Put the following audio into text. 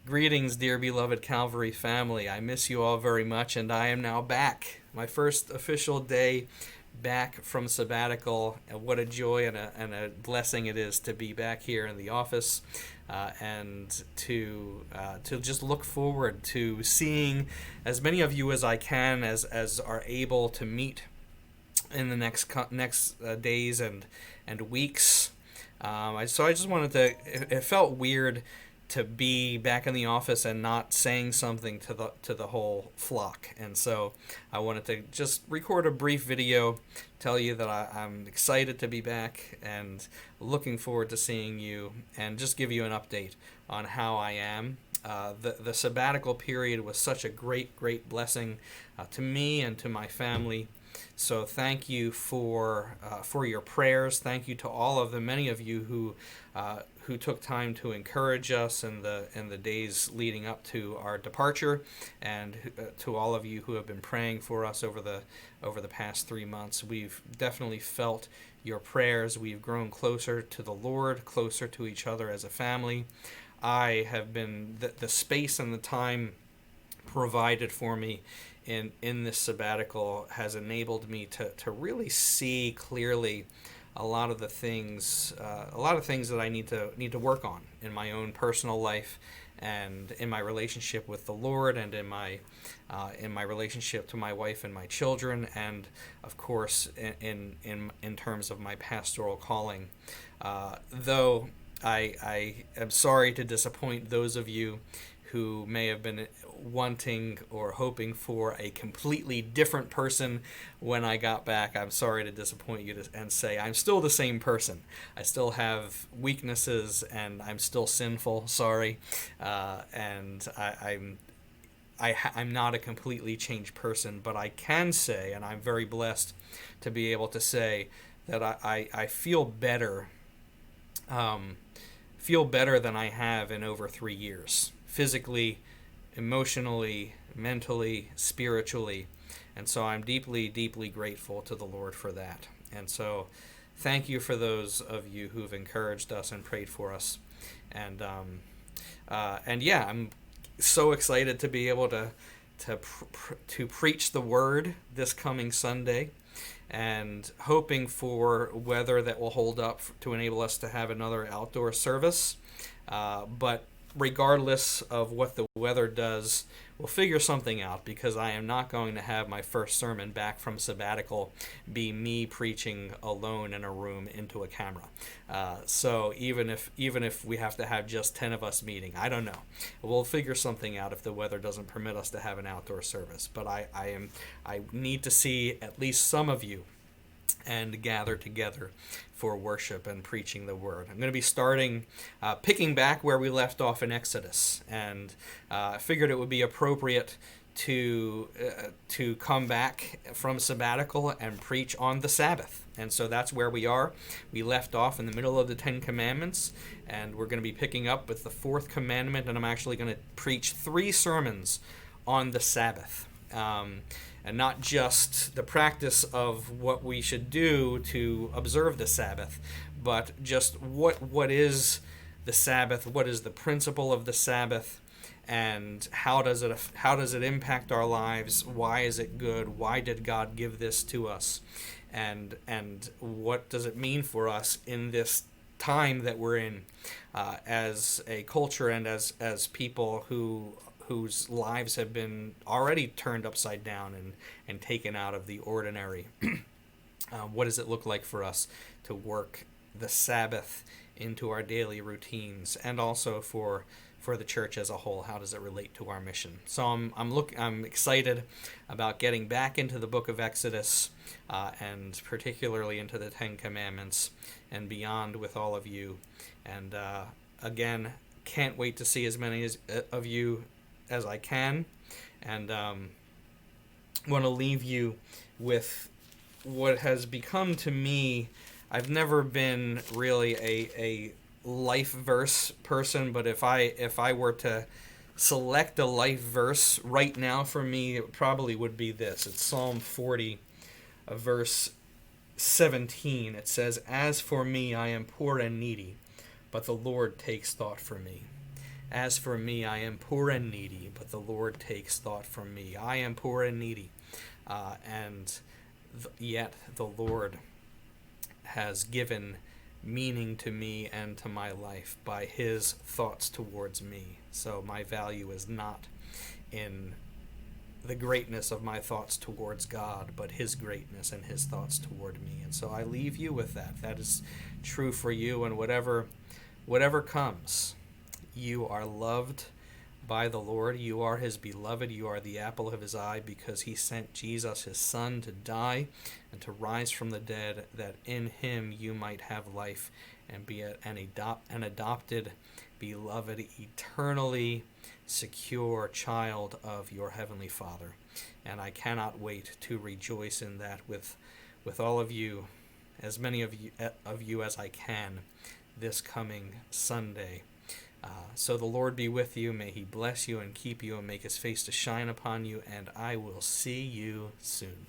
Greetings, dear beloved Calvary family. I miss you all very much, and I am now back. My first official day back from sabbatical. And what a joy and a blessing it is to be back here in the office, and to just look forward to seeing as many of you as I can, as are able to meet in the next days and weeks. So I just wanted to. It felt weird to be back in the office and not saying something to the whole flock, and so I wanted to just record a brief video, tell you that I'm excited to be back and looking forward to seeing you, and just give you an update on how I am. The sabbatical period was such a great blessing to me and to my family. So thank you for your prayers. Thank you to all of the many of you who took time to encourage us in the days leading up to our departure, and to all of you who have been praying for us over the past 3 months. We've definitely felt your prayers. We've grown closer to the Lord, closer to each other as a family. I have been the space and the time provided for me in this sabbatical has enabled me to really see clearly a lot of things that I need to work on in my own personal life, and in my relationship with the Lord, and in my relationship to my wife and my children, and of course in terms of my pastoral calling. Though I am sorry to disappoint those of you who may have been wanting or hoping for a completely different person when I got back. I'm sorry to disappoint you and say I'm still the same person. I still have weaknesses, and I'm still sinful. Sorry, and I'm not a completely changed person, but I can say, and I'm very blessed to be able to say, that I feel better. Feel better than I have in over 3 years. Physically, emotionally, mentally, spiritually. And so I'm deeply grateful to the Lord for that. And so thank you for those of you who've encouraged us and prayed for us. And yeah, I'm so excited to be able to preach the word this coming Sunday, and hoping for weather that will hold up to enable us to have another outdoor service. But regardless of what the weather does, we'll figure something out, because I am not going to have my first sermon back from sabbatical be me preaching alone in a room into a camera. So even if we have to have just 10 of us meeting, I don't know. We'll figure something out if the weather doesn't permit us to have an outdoor service. But I need to see at least some of you and gather together for worship and preaching the word. I'm going to be starting picking back where we left off in Exodus, and I figured it would be appropriate to come back from sabbatical and preach on the Sabbath. And so that's where we are. We left off in the middle of the Ten Commandments, and we're going to be picking up with the fourth commandment, and I'm actually going to preach 3 sermons on the Sabbath. And not just the practice of what we should do to observe the Sabbath, but just what is the Sabbath, what is the principle of the Sabbath, and how does it impact our lives? Why is it good? Why did God give this to us? And what does it mean for us in this time that we're in, as a culture, and as people whose lives have been already turned upside down and taken out of the ordinary. What does it look like for us to work the Sabbath into our daily routines, and also for the church as a whole? How does it relate to our mission? So I'm excited about getting back into the book of Exodus, and particularly into the Ten Commandments and beyond with all of you. And again, can't wait to see as many of you as I can, and want to leave you with what has become to me. I've never been really a life verse person, but if I were to select a life verse right now for me, it probably would be this. It's Psalm 40, verse 17. It says, "As for me, I am poor and needy, but the Lord takes thought for me." As for me, I am poor and needy, but the Lord takes thought for me. I am poor and needy, yet the Lord has given meaning to me and to my life by his thoughts towards me. So my value is not in the greatness of my thoughts towards God, but his greatness and his thoughts toward me. And so I leave you with that. That is true for you, and whatever comes, you are loved by the Lord. You are his beloved. You are the apple of his eye, because he sent Jesus, his son, to die and to rise from the dead, that in him you might have life and be an adopted, beloved, eternally secure child of your heavenly Father. And I cannot wait to rejoice in that with all of you, as many of you as I can, this coming Sunday. So the Lord be with you. May he bless you and keep you and make his face to shine upon you, and I will see you soon.